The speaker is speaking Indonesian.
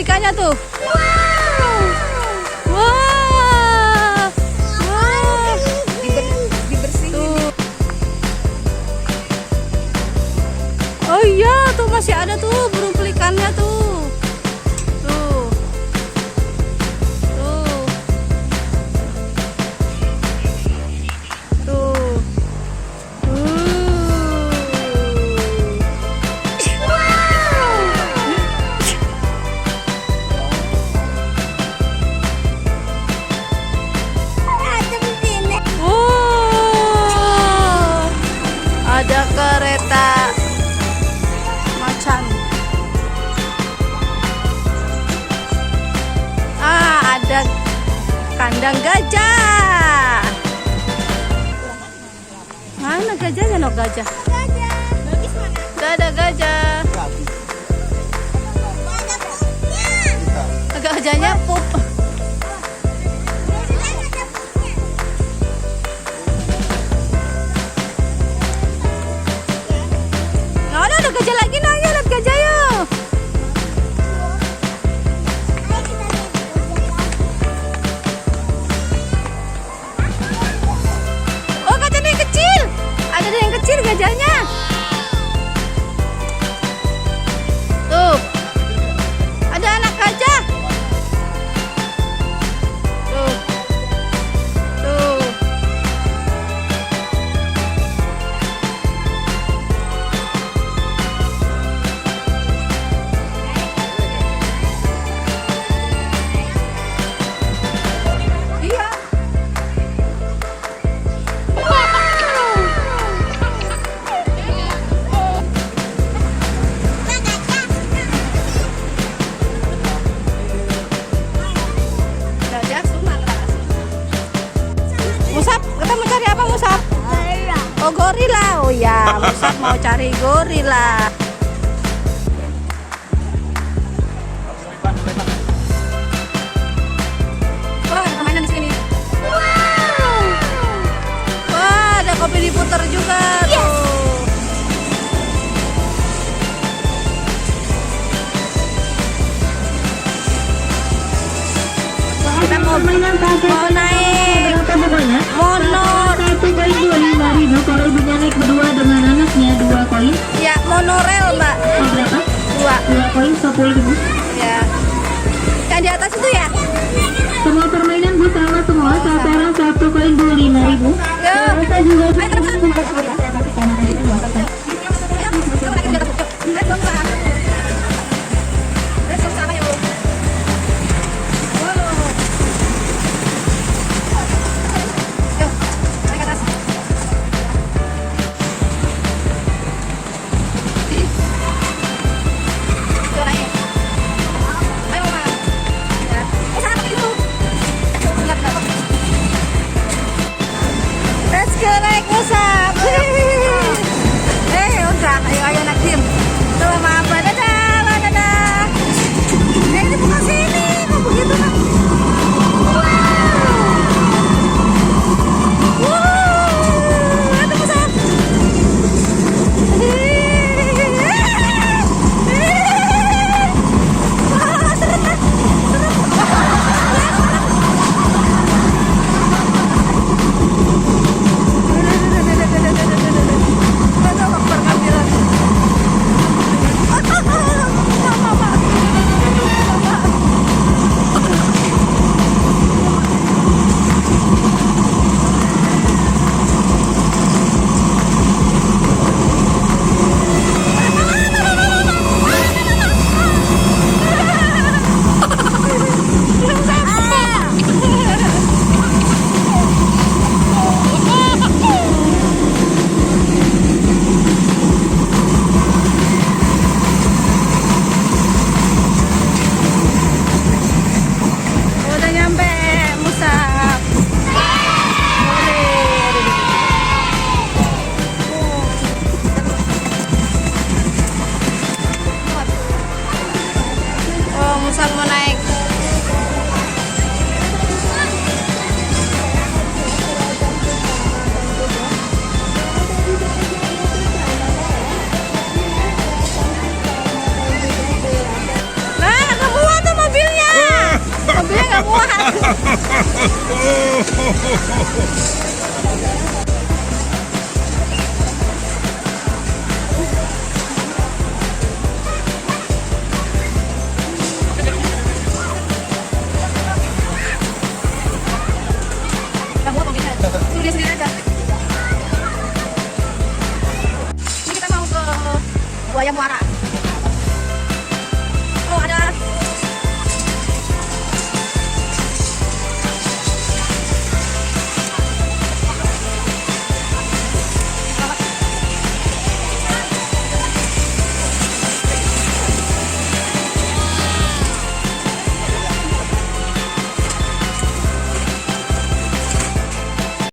ikannya tuh. Wah. Wah. Dibersihin. Tuh. Oh iya, tuh masih ada tuh burung pelikannya tuh. Tuh. Tuh. Tuh. Oh, ada kereta macan. Ada kandang gajah. Mana gajahnya? No gajah. Gak ada gajah. Gajahnya pup. Ada gajah lagi, nah ya, lihat gajah yuk. Oh, gajahnya yang kecil. Ada yang kecil gajahnya. Tuh. Ada anak gajah. Tuh. Tuh. Iya. Gajah Sumatera. Musab, kita mau cari apa Musab? Oh, gorila. Oh ya, Musab mau cari gorila. Wah, ada mainan di sini. Wah, ada kopi diputer juga tuh. Kita mau naik mono. Satu koin 25.000. Kalau ibunya naik berdua dengan anaknya 2 koin. Ya, monorel Mbak. Oh, berapa? 2. 2 koin 10.000. Ya. Yang di atas itu ya? Semua permainan Bu sama semua. Sasaran 1 koin 25.000. Ya. Kita juga Ayo, terus. Let's go naik Musab. Kamu apa bisa? Suruh dia sendiri aja. Ini kita mau ke Buaya Muara.